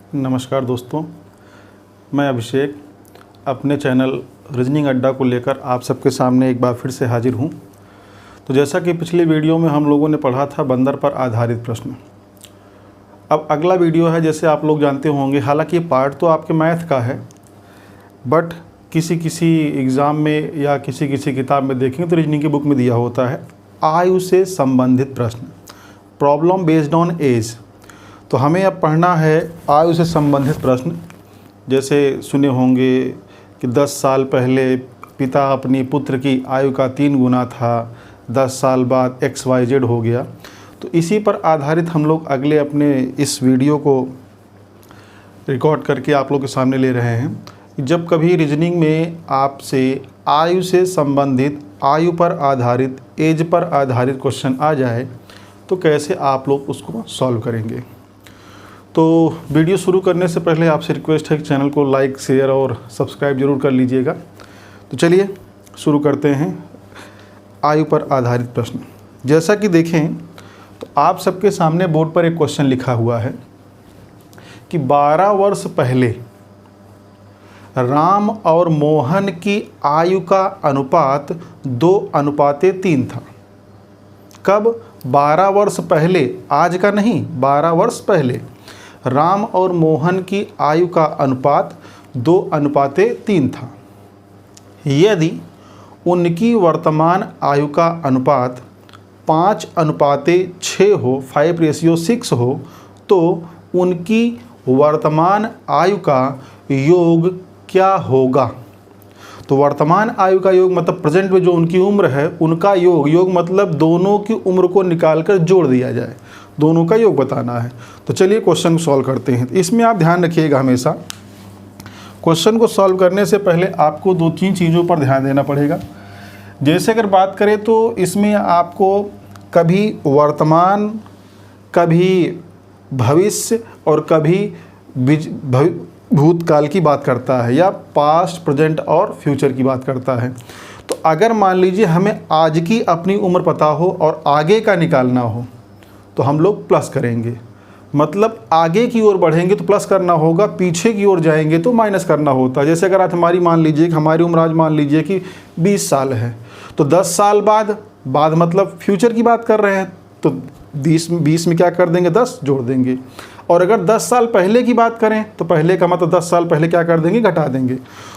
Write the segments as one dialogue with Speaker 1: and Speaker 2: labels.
Speaker 1: नमस्कार दोस्तों, मैं अभिषेक अपने चैनल रीजनिंग अड्डा को लेकर आप सबके सामने एक बार फिर से हाजिर हूँ। तो जैसा कि पिछले वीडियो में हम लोगों ने पढ़ा था बंदर पर आधारित प्रश्न। अब अगला वीडियो है, जैसे आप लोग जानते होंगे, हालांकि ये पार्ट तो आपके मैथ का है, बट किसी एग्ज़ाम में या किसी किताब में देखेंगे तो रीजनिंग की बुक में दिया होता है आयु से संबंधित प्रश्न, प्रॉब्लम बेस्ड ऑन एज। तो हमें अब पढ़ना है आयु से संबंधित प्रश्न। जैसे सुने होंगे कि 10 साल पहले पिता अपनी पुत्र की आयु का 3 गुना था, 10 साल बाद XYZ हो गया। तो इसी पर आधारित हम लोग अगले अपने इस वीडियो को रिकॉर्ड करके आप लोग के सामने ले रहे हैं। जब कभी रीजनिंग में आपसे आयु से संबंधित, आयु पर आधारित, एज पर आधारित क्वेश्चन आ जाए तो कैसे आप लोग उसको सॉल्व करेंगे। तो वीडियो शुरू करने से पहले आपसे रिक्वेस्ट है कि चैनल को लाइक, शेयर और सब्सक्राइब जरूर कर लीजिएगा। तो चलिए शुरू करते हैं आयु पर आधारित प्रश्न। जैसा कि देखें तो आप सबके सामने बोर्ड पर एक क्वेश्चन लिखा हुआ है कि 12 वर्ष पहले राम और मोहन की आयु का अनुपात 2:3 था। कब? 12 वर्ष पहले, आज का नहीं, 12 वर्ष पहले राम और मोहन की आयु का अनुपात 2:3 था। यदि उनकी वर्तमान आयु का अनुपात 5:6 हो, 5:6 हो, तो उनकी वर्तमान आयु का योग क्या होगा। तो वर्तमान आयु का योग मतलब प्रेजेंट में जो उनकी उम्र है उनका योग मतलब दोनों की उम्र को निकालकर जोड़ दिया जाए, दोनों का योग बताना है। तो चलिए क्वेश्चन को सॉल्व करते हैं। इसमें आप ध्यान रखिएगा, हमेशा क्वेश्चन को सॉल्व करने से पहले आपको 2-3 चीज़ों पर ध्यान देना पड़ेगा। जैसे अगर बात करें तो इसमें आपको कभी वर्तमान, कभी भविष्य और कभी भूतकाल की बात करता है, या पास्ट, प्रेजेंट और फ्यूचर की बात करता है। तो अगर मान लीजिए हमें आज की अपनी उम्र पता हो और आगे का निकालना हो तो हम लोग प्लस करेंगे, मतलब आगे की ओर बढ़ेंगे तो प्लस करना होगा, पीछे की ओर जाएंगे तो माइनस करना होता है। जैसे अगर आज मान लीजिए कि हमारी उम्र आज मान लीजिए कि 20 साल है, तो 10 साल बाद मतलब फ्यूचर की बात कर रहे हैं, तो 20 में क्या कर देंगे, 10 जोड़ देंगे। और अगर 10 साल पहले की बात करें तो पहले का मतलब 10 साल पहले क्या कर देंगे, घटा देंगे।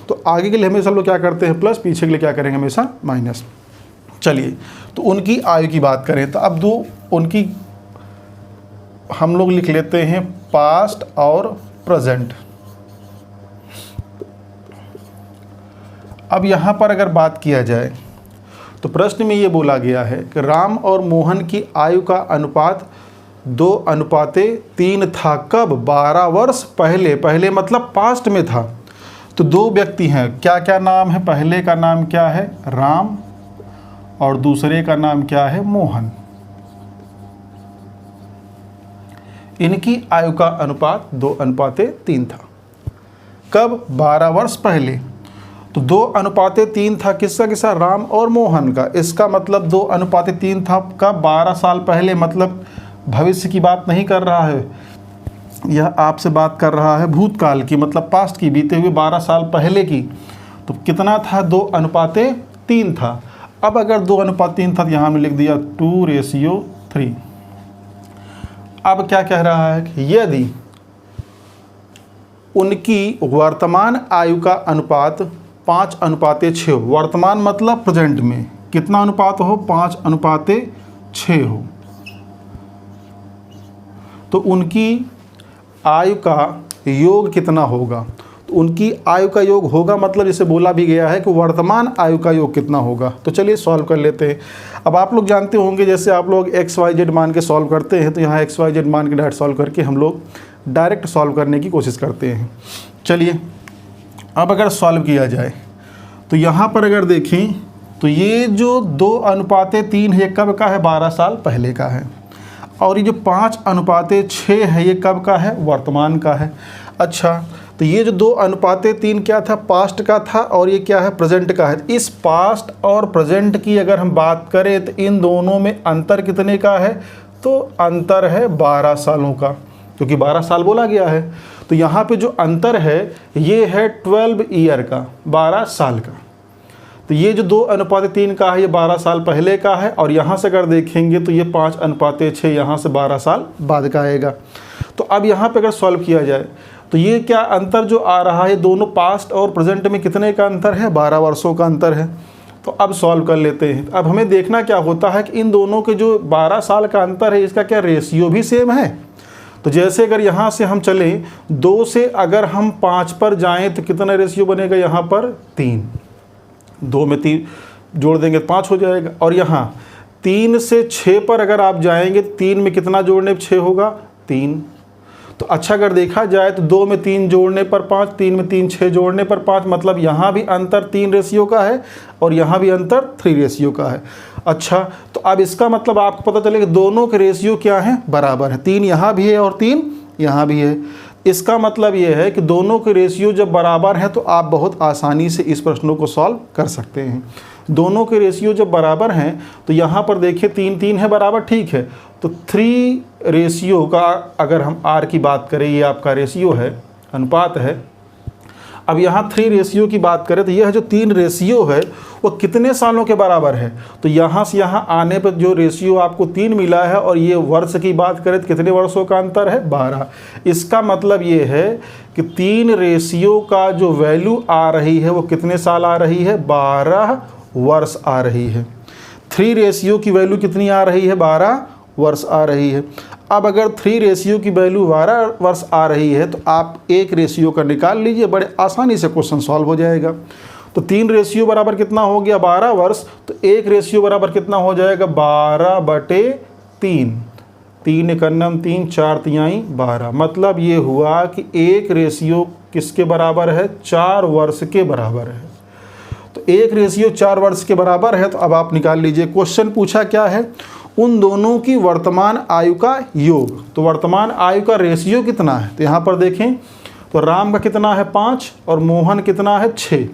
Speaker 1: तो आगे के लिए हमेशा लोग क्या करते हैं प्लस, पीछे के लिए क्या करेंगे, हमेशा माइनस। चलिए तो उनकी आयु की बात करें तो अब उनकी हम लोग लिख लेते हैं पास्ट और प्रेजेंट। अब यहाँ पर अगर बात किया जाए तो प्रश्न में ये बोला गया है कि राम और मोहन की आयु का अनुपात 2:3 था। कब? 12 वर्ष पहले। पहले मतलब पास्ट में था। तो 2 व्यक्ति हैं, क्या क्या नाम है? पहले का नाम क्या है? राम, और दूसरे का नाम क्या है? मोहन। इनकी आयु का अनुपात 2:3 था। कब? 12 वर्ष पहले। तो 2:3 था, किसका? राम और मोहन का। इसका मतलब 2:3 था कब? 12 साल पहले, मतलब भविष्य की बात नहीं कर रहा है, यह आपसे बात कर रहा है भूतकाल की, मतलब पास्ट की, बीते हुए 12 साल पहले की। तो कितना था? 2:3 था। अब अगर 2:3 था तो यहाँ में लिख दिया 2:3। अब क्या कह रहा है कि यदि उनकी वर्तमान आयु का अनुपात 5:6 हो, वर्तमान मतलब प्रेजेंट में कितना अनुपात हो? 5:6 हो, तो उनकी आयु का योग कितना होगा? तो उनकी आयु का योग होगा मतलब इसे बोला भी गया है कि वर्तमान आयु का योग कितना होगा। तो चलिए सॉल्व कर लेते हैं। अब आप लोग जानते होंगे, जैसे आप लोग XYZ मान के सॉल्व करते हैं, तो यहाँ XYZ मान के डायरेक्ट सॉल्व करके हम लोग डायरेक्ट सॉल्व करने की कोशिश करते हैं। चलिए अब अगर सॉल्व किया जाए तो यहाँ पर अगर देखें तो ये जो 2:3 है, ये कब का है? 12 साल पहले का है। और ये जो 5:6 है, ये कब का है? वर्तमान का है। अच्छा, तो ये जो 2:3 क्या था? पास्ट का था, और ये क्या है? प्रेजेंट का है। इस पास्ट और प्रेजेंट की अगर हम बात करें तो इन दोनों में अंतर कितने का है? तो अंतर है 12 सालों का। क्योंकि 12 साल बोला गया है। तो यहाँ पे जो अंतर है ये है 12 ईयर का, 12 साल का। तो ये जो 2:3 का है ये 12 साल पहले का है, और यहाँ से अगर देखेंगे तो ये 5:6 यहाँ से 12 साल बाद का आएगा। तो अब यहाँ पे अगर सॉल्व किया जाए तो ये क्या अंतर जो आ रहा है, दोनों पास्ट और प्रेजेंट में कितने का अंतर है, 12 वर्षों का अंतर है। तो अब सॉल्व कर लेते हैं। अब हमें देखना क्या होता है कि इन दोनों के जो 12 साल का अंतर है इसका क्या रेशियो भी सेम है। तो जैसे अगर यहाँ से हम चलें 2 से अगर हम 5 पर जाएं तो कितना रेशियो बनेगा, यहाँ पर 3, 2 में 3 जोड़ देंगे 5 हो जाएगा। और यहाँ 3 से 6 पर अगर आप जाएंगे 3 में कितना जोड़ने 6 होगा, 3। तो अच्छा अगर देखा जाए तो 2 में 3 जोड़ने पर 5, 3 में 3 6 जोड़ने पर 5, मतलब यहाँ भी अंतर 3 रेशियो का है और यहाँ भी अंतर 3 रेशियो का है। अच्छा, तो अब इसका मतलब आपको पता चले कि दोनों के रेशियो क्या हैं, बराबर है। 3 यहाँ भी है और 3 यहाँ भी है। इसका मतलब ये है कि दोनों के रेशियो जब बराबर हैं तो आप बहुत आसानी से इस प्रश्नों को सॉल्व कर सकते हैं। दोनों के रेशियो जब बराबर हैं तो यहाँ पर देखिए 3 3 है बराबर, ठीक है। तो 3 रेशियो का अगर हम आर की बात करें, ये आपका रेशियो है, अनुपात है। अब यहाँ 3 रेशियो की बात करें तो यह जो 3 रेशियो है वो कितने सालों के बराबर है। तो यहाँ से यहाँ आने पर जो रेशियो आपको 3 मिला है, और ये वर्ष की बात करें तो कितने वर्षों का अंतर है, 12। इसका मतलब ये है कि 3 रेशियो का जो वैल्यू आ रही है वो कितने साल आ रही है, 12 वर्ष आ रही है। 3 रेशियो की वैल्यू कितनी आ रही है, 12 वर्ष आ रही है। अब अगर 3 रेशियो की वैल्यू 12 वर्ष आ रही है तो आप एक रेशियो का निकाल लीजिए, बड़े आसानी से क्वेश्चन सॉल्व हो जाएगा। तो 3 रेशियो बराबर कितना हो गया, 12 वर्ष। तो एक रेशियो बराबर कितना हो जाएगा, 12/3। 3 एकन्नम 3, 4 तिहाई 12। मतलब ये हुआ कि एक रेशियो किसके बराबर है, 4 वर्ष के बराबर है। तो एक रेशियो 4 वर्ष के बराबर है। तो अब आप निकाल लीजिए। क्वेश्चन पूछा क्या है, उन दोनों की वर्तमान आयु का योग। तो वर्तमान आयु का रेशियो कितना है, तो यहाँ पर देखें तो राम का कितना है 5 और मोहन कितना है 6।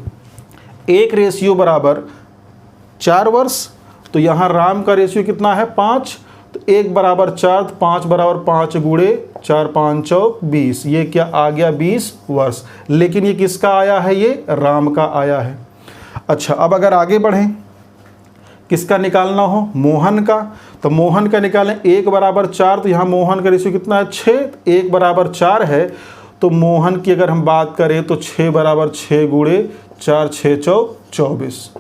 Speaker 1: एक रेशियो बराबर 4 वर्ष, तो यहाँ राम का रेशियो कितना है 5, तो 1 बराबर 4, तो 5 बराबर 5 गुणे 4 5 चौक 20। ये क्या आ गया, 20 वर्ष। लेकिन ये किसका आया है, ये राम का आया है। अच्छा, अब अगर आगे बढ़ें, किसका निकालना हो, मोहन का। तो मोहन का निकालें, 1 बराबर 4, तो यहाँ मोहन का रेशियो कितना है 6, 1 बराबर 4 है। तो मोहन की अगर हम बात करें तो 6 बराबर 6 गुणे 4 6 चौक 24।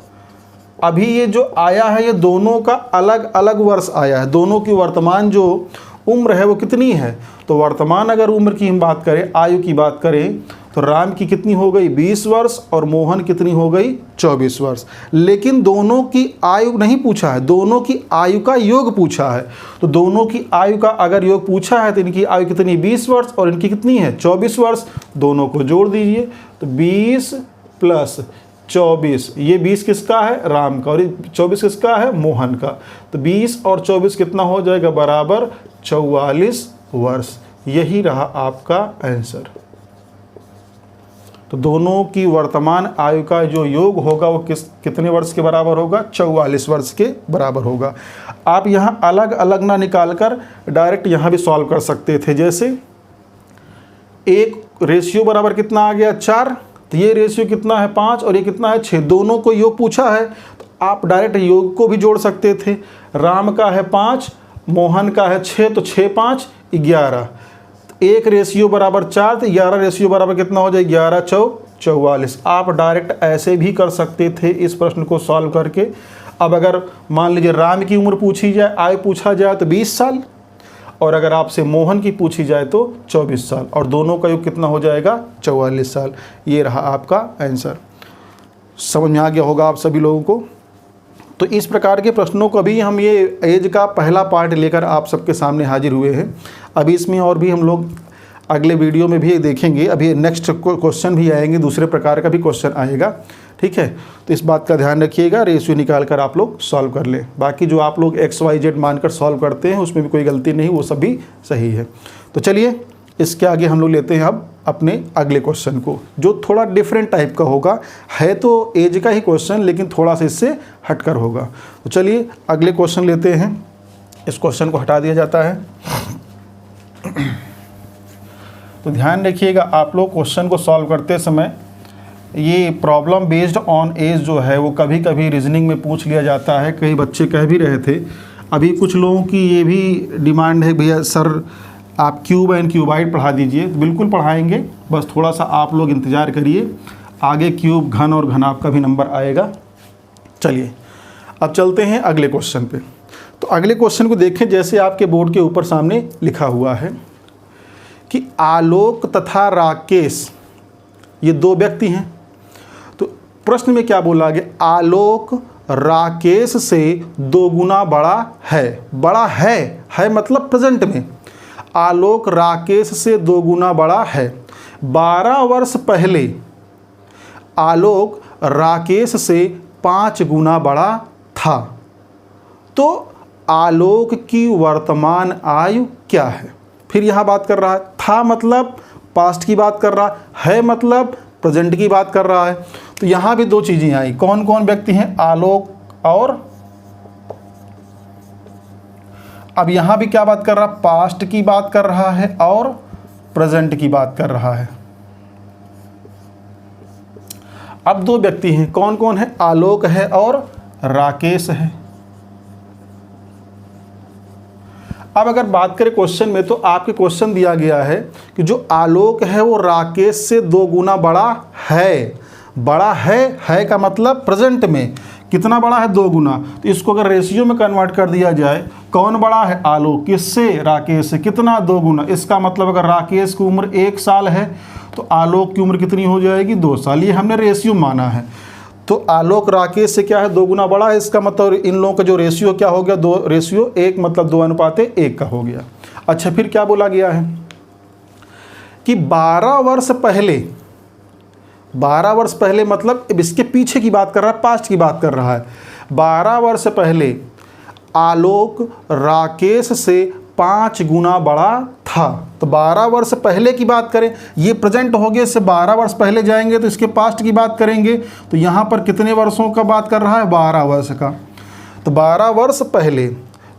Speaker 1: अभी ये जो आया है ये दोनों का अलग अलग वर्ष आया है। दोनों की वर्तमान जो उम्र है वो कितनी है, तो वर्तमान अगर उम्र की हम बात करें, आयु की बात करें, तो राम की कितनी हो गई 20 वर्ष और मोहन कितनी हो गई 24 वर्ष। लेकिन दोनों की आयु नहीं पूछा है, दोनों की आयु का योग पूछा है। तो दोनों की आयु का अगर योग पूछा है तो इनकी आयु कितनी 20 वर्ष और इनकी कितनी है 24 वर्ष। दोनों को जोड़ दीजिए, तो 20 + 24, ये 20 किसका है, राम का, और 24 किसका है, मोहन का। तो 20 और 24 कितना हो जाएगा, बराबर 44 वर्ष। यही रहा आपका आंसर। तो दोनों की वर्तमान आयु का जो योग होगा वो कितने वर्ष के बराबर होगा, 44 वर्ष के बराबर होगा। आप यहाँ अलग अलग ना निकाल कर डायरेक्ट यहाँ भी सॉल्व कर सकते थे। जैसे एक रेशियो बराबर कितना आ गया 4, तो ये रेशियो कितना है 5 और ये कितना है 6। दोनों को योग पूछा है तो आप डायरेक्ट योग को भी जोड़ सकते थे। राम का है 5, मोहन का है 6, तो 6 5 11। एक रेशियो बराबर 4, तो 11 रेशियो बराबर कितना हो जाए, 11 चौक 44। आप डायरेक्ट ऐसे भी कर सकते थे इस प्रश्न को सॉल्व करके। अब अगर मान लीजिए राम की उम्र पूछी जाए, आयु पूछा जाए तो 20 साल, और अगर आपसे मोहन की पूछी जाए तो 24 साल, और दोनों का योग कितना हो जाएगा 44 साल। ये रहा आपका आंसर। समझ में आ गया होगा आप सभी लोगों को। तो इस प्रकार के प्रश्नों को अभी हम ये एज का पहला पार्ट लेकर आप सबके सामने हाजिर हुए हैं। अभी इसमें और भी हम लोग अगले वीडियो में भी देखेंगे। अभी नेक्स्ट क्वेश्चन भी आएंगे, दूसरे प्रकार का भी क्वेश्चन आएगा, ठीक है। तो इस बात का ध्यान रखिएगा, रेशियो निकाल कर आप लोग सॉल्व कर लें। बाकी जो आप लोग XYZ मानकर सॉल्व करते हैं उसमें भी कोई गलती नहीं, वो सब भी सही है। तो चलिए इसके आगे हम लोग लेते हैं अब अपने अगले क्वेश्चन को, जो थोड़ा डिफरेंट टाइप का होगा। है तो एज का ही क्वेश्चन लेकिन थोड़ा सा इससे हटकर होगा। तो चलिए अगले क्वेश्चन लेते हैं। इस क्वेश्चन को हटा दिया जाता है। तो ध्यान रखिएगा आप लोग क्वेश्चन को सॉल्व करते समय ये प्रॉब्लम बेस्ड ऑन एज जो है वो कभी कभी रीजनिंग में पूछ लिया जाता है। कई बच्चे कह भी रहे थे, अभी कुछ लोगों की ये भी डिमांड है भैया सर आप क्यूब एंड क्यूबाइड पढ़ा दीजिए। तो बिल्कुल पढ़ाएंगे, बस थोड़ा सा आप लोग इंतज़ार करिए, आगे क्यूब घन और घनाभ का भी नंबर आएगा। चलिए अब चलते हैं अगले क्वेश्चन पे। तो अगले क्वेश्चन को देखें, जैसे आपके बोर्ड के ऊपर सामने लिखा हुआ है कि आलोक तथा राकेश ये दो व्यक्ति हैं। तो प्रश्न में क्या बोला गया, आलोक राकेश से 2 गुना बड़ा है। बड़ा है मतलब प्रेजेंट में, आलोक राकेश से 2 गुना बड़ा है। 12 वर्ष पहले आलोक राकेश से 5 गुना बड़ा था। तो आलोक की वर्तमान आयु क्या है। फिर यहाँ बात कर रहा है, था मतलब पास्ट की बात कर रहा है मतलब प्रेजेंट की बात कर रहा है। तो यहाँ भी 2 चीज़ें आई, कौन कौन व्यक्ति हैं, आलोक और अब यहाँ भी क्या बात कर रहा, पास्ट की बात कर रहा है और प्रेजेंट की बात कर रहा है। अब 2 व्यक्ति हैं, कौन कौन है, आलोक है और राकेश है। अब अगर बात करें क्वेश्चन में, तो आपके क्वेश्चन दिया गया है कि जो आलोक है वो राकेश से 2 गुना बड़ा है। बड़ा है का मतलब प्रेजेंट में कितना बड़ा है, 2 गुना। तो इसको अगर रेशियो में कन्वर्ट कर दिया जाए, कौन बड़ा है, आलोक, किससे, राकेश से, कितना, 2 गुना। इसका मतलब अगर राकेश की उम्र 1 साल है तो आलोक की उम्र कितनी हो जाएगी, 2 साल। ये हमने रेशियो माना है। तो आलोक राकेश से क्या है, 2 गुना बड़ा है। इसका मतलब इन लोगों का जो रेशियो क्या हो गया, 2:1 मतलब 2:1 का हो गया। अच्छा, फिर क्या बोला गया है कि 12 वर्ष पहले, 12 वर्ष पहले मतलब इसके पीछे की बात कर रहा है, पास्ट की बात कर रहा है। 12 वर्ष पहले आलोक राकेश से 5 गुना बड़ा था। तो 12 वर्ष पहले की बात करें, ये प्रेजेंट हो गया, इससे 12 वर्ष पहले जाएंगे तो इसके पास्ट की बात करेंगे। तो यहाँ पर कितने वर्षों का बात कर रहा है, 12 वर्ष का। तो 12 वर्ष पहले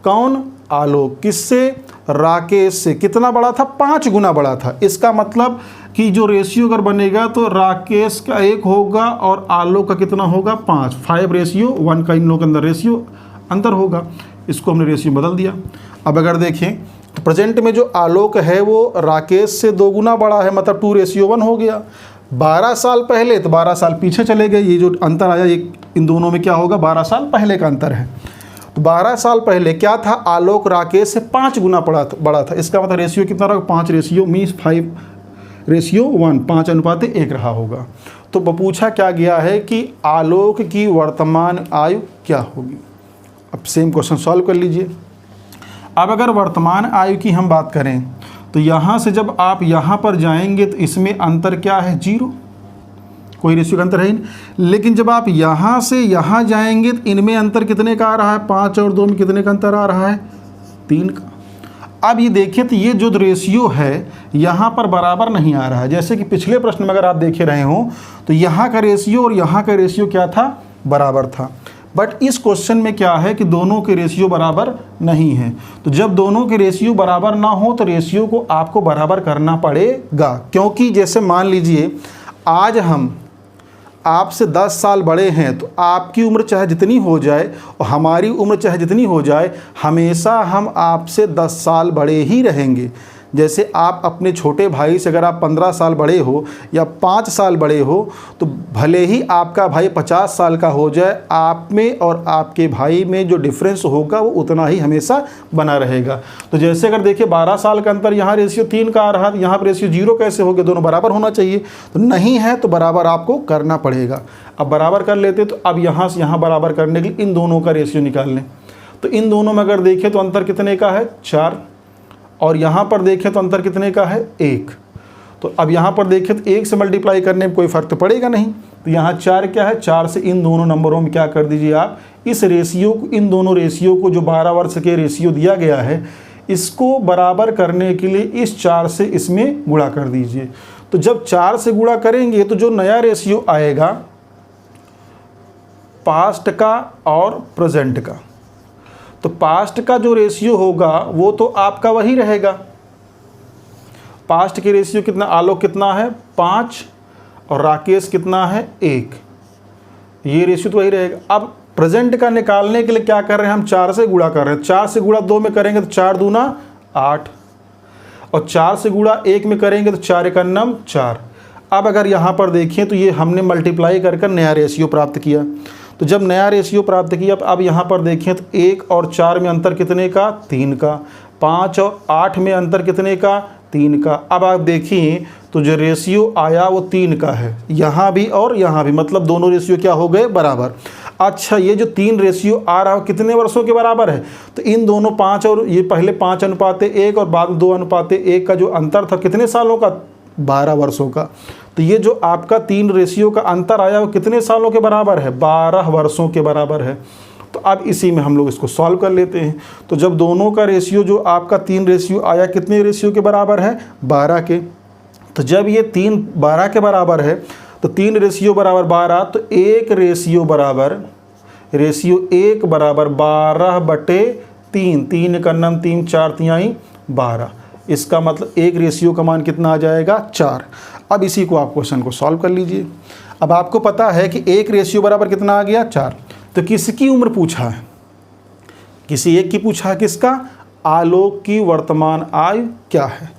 Speaker 1: कौन, आलोक, किससे, राकेश से कितना बड़ा था, 5 गुना बड़ा था। इसका मतलब कि जो रेशियो अगर बनेगा तो राकेश का 1 होगा और आलोक का कितना होगा, 5:1 का इन लोगों के अंदर रेशियो अंतर होगा। इसको हमने रेशियो बदल दिया। अब अगर देखें तो प्रेजेंट में जो आलोक है वो राकेश से 2 गुना बड़ा है, मतलब 2:1 हो गया। 12 साल पहले तो 12 साल पीछे चले गए, ये जो अंतर आया ये इन दोनों में क्या होगा, 12 साल पहले का अंतर है। तो 12 साल पहले क्या था, आलोक राकेश से 5 गुना बड़ा था। इसका मतलब रेशियो कितना रहा, 5 रेशियो मीन्स 5:1, 5:1 रहा होगा। तो पूछा क्या गया है कि आलोक की वर्तमान आयु क्या होगी। अब सेम क्वेश्चन सॉल्व कर लीजिए। अब अगर वर्तमान आयु की हम बात करें तो यहाँ से जब आप यहाँ पर जाएंगे तो इसमें अंतर क्या है, 0, कोई रेशियो का अंतर है ही नहीं। लेकिन जब आप यहाँ से यहाँ जाएंगे तो इनमें अंतर कितने का आ रहा है, 5 और 2 में कितने का अंतर आ रहा है, 3 का। अब ये देखिए तो ये जो रेशियो है यहाँ पर बराबर नहीं आ रहा है। जैसे कि पिछले प्रश्न में अगर आप देखे रहे हो तो यहाँ का रेशियो और यहाँ का रेशियो क्या था, बराबर था। बट इस क्वेश्चन में क्या है कि दोनों के रेशियो बराबर नहीं है। तो जब दोनों के रेशियो बराबर ना हो तो रेशियो को आपको बराबर करना पड़ेगा। क्योंकि जैसे मान लीजिए आज हम आपसे 10 साल बड़े हैं तो आपकी उम्र चाहे जितनी हो जाए और हमारी उम्र चाहे जितनी हो जाए, हमेशा हम आपसे 10 साल बड़े ही रहेंगे। जैसे आप अपने छोटे भाई से अगर आप 15 साल बड़े हो या 5 साल बड़े हो तो भले ही आपका भाई 50 साल का हो जाए, आप में और आपके भाई में जो डिफरेंस होगा वो उतना ही हमेशा बना रहेगा। तो जैसे अगर देखिए 12 साल का अंतर, यहाँ रेशियो 3 का आ रहा है, यहाँ पर रेशियो 0 कैसे हो गया, दोनों बराबर होना चाहिए। तो नहीं है तो बराबर आपको करना पड़ेगा। अब बराबर कर लेते तो अब यहाँ से यहाँ बराबर करने के लिए इन दोनों का रेशियो निकाल लें। तो इन दोनों में अगर देखें तो अंतर कितने का है, 4, और यहाँ पर देखें तो अंतर कितने का है, 1। तो अब यहाँ पर देखें तो 1 से मल्टीप्लाई करने में कोई फ़र्क तो पड़ेगा नहीं। तो यहाँ 4 क्या है, 4 से इन दोनों नंबरों में क्या कर दीजिए आप, इस रेशियो को, इन दोनों रेशियो को जो 12 वर्ष के रेशियो दिया गया है इसको बराबर करने के लिए इस 4 से इसमें गुणा कर दीजिए। तो जब 4 से गुणा करेंगे तो जो नया रेशियो आएगा पास्ट का और प्रेजेंट का, तो पास्ट का जो रेशियो होगा वो तो आपका वही रहेगा पास्ट की रेशियो कितना, आलोक कितना है 5 और राकेश कितना है 1, ये रेशियो तो वही रहेगा। अब प्रेजेंट का निकालने के लिए क्या कर रहे हैं हम, 4 से गुणा कर रहे हैं। 4 से गुणा 2 में करेंगे तो 4 दूना 8 और 4 से गुणा 1 में करेंगे तो 4 एकन्नम 4। अब अगर यहाँ पर देखें तो ये हमने मल्टीप्लाई कर कर नया रेशियो प्राप्त किया। तो जब नया रेशियो प्राप्त किया अब यहाँ पर देखें तो 1 और 4 में अंतर कितने का, 3 का। 5 और 8 में अंतर कितने का, 3 का। अब आप देखिए तो जो रेशियो आया वो 3 का है, यहाँ भी और यहाँ भी, मतलब दोनों रेशियो क्या हो गए, बराबर। अच्छा, ये जो 3 रेशियो आ रहा है कितने वर्षों के बराबर है, तो इन दोनों 5 और ये पहले 5:1 और बाद में 2:1 का जो अंतर था कितने सालों का, 12 वर्षों का। तो ये जो आपका 3 रेशियो का अंतर आया वो कितने सालों के बराबर है, 12 वर्षों के बराबर है। तो अब इसी में हम लोग इसको सॉल्व कर लेते हैं। तो जब दोनों का रेशियो जो आपका 3 रेशियो आया कितने रेशियो के बराबर है, 12 के। तो जब ये 3 12 के बराबर है तो 3 रेशियो बराबर 12, तो 1 रेशियो बराबर, रेशियो 1 बराबर 12/3, 3 एकन्नम 3, 4 तिहाई 12। इसका मतलब 1 रेशियो का मान कितना आ जाएगा, 4। अब इसी को आप क्वेश्चन को सॉल्व कर लीजिए। अब आपको पता है कि 1 रेशियो बराबर कितना आ गया, 4। तो किसकी उम्र पूछा है, किसी एक की पूछा है, किसका, आलोक की वर्तमान आयु क्या है।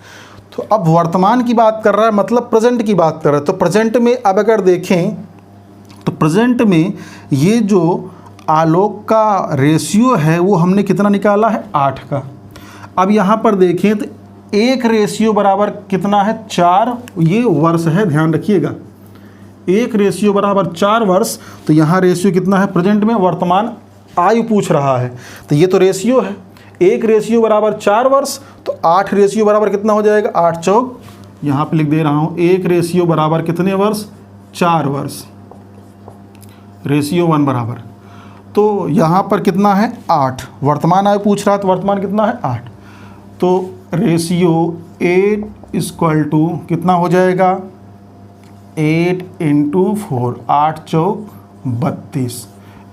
Speaker 1: तो अब वर्तमान की बात कर रहा है, मतलब प्रेजेंट की बात कर रहा है। तो प्रेजेंट में अब अगर देखें तो प्रेजेंट में ये जो आलोक का रेशियो है वो हमने कितना निकाला है, 8 का। अब यहाँ पर देखें तो 1 रेशियो बराबर कितना है, 4, ये वर्ष है, ध्यान रखिएगा। 1 रेशियो बराबर 4 वर्ष। तो यहाँ रेशियो कितना है, प्रेजेंट में वर्तमान आयु पूछ रहा है, तो ये तो रेशियो है। 1 रेशियो बराबर 4 वर्ष, तो 8 रेशियो बराबर कितना हो जाएगा, 8 चौक, यहाँ पे लिख दे रहा हूँ 1 रेशियो बराबर कितने वर्ष, 4 वर्ष, रेशियो 1 बराबर। तो यहाँ पर कितना है, 8। वर्तमान आयु पूछ रहा है तो वर्तमान कितना है, 8। तो रेशियो 8 = कितना हो जाएगा, 8 × 4, 8 चौक 32।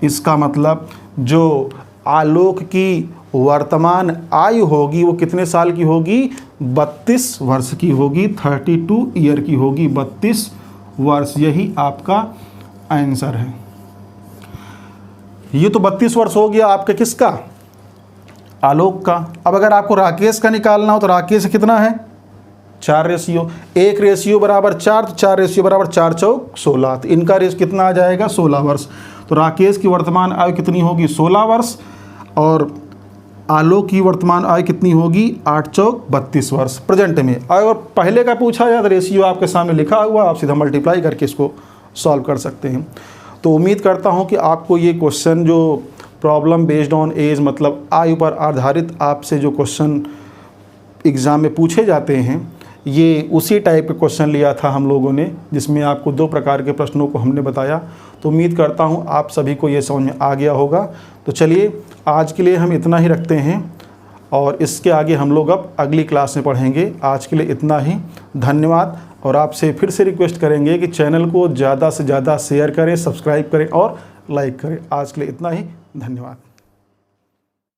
Speaker 1: इसका मतलब जो आलोक की वर्तमान आयु होगी वो कितने साल की होगी, 32 वर्ष की होगी, 32 ईयर की होगी, 32 वर्ष। यही आपका आंसर है। ये तो 32 वर्ष हो गया आपके किसका, आलोक का। अब अगर आपको राकेश का निकालना हो तो राकेश कितना है, 4 रेशियो। 1 रेशियो बराबर 4, तो 4 रेशियो बराबर 4 चौक 16। तो इनका रेशियो कितना आ जाएगा, 16 वर्ष। तो राकेश की वर्तमान आयु कितनी होगी, 16 वर्ष, और आलोक की वर्तमान आयु कितनी होगी, 8 चौक 32 वर्ष प्रेजेंट में। अगर पहले का पूछा जाए तो रेशियो आपके सामने लिखा हुआ, आप सीधा मल्टीप्लाई करके इसको सॉल्व कर सकते हैं। तो उम्मीद करता हूँ कि आपको ये क्वेश्चन जो प्रॉब्लम बेस्ड ऑन एज, मतलब आयु पर आधारित आपसे जो क्वेश्चन एग्ज़ाम में पूछे जाते हैं, ये उसी टाइप के क्वेश्चन लिया था हम लोगों ने, जिसमें आपको 2 प्रकार के प्रश्नों को हमने बताया। तो उम्मीद करता हूँ आप सभी को ये समझ में आ गया होगा। तो चलिए आज के लिए हम इतना ही रखते हैं और इसके आगे हम लोग अब अगली क्लास में पढ़ेंगे। आज के लिए इतना ही, धन्यवाद। और आपसे फिर से रिक्वेस्ट करेंगे कि चैनल को ज़्यादा से ज़्यादा शेयर करें, सब्सक्राइब करें और लाइक करें। आज के लिए इतना ही, धन्यवाद।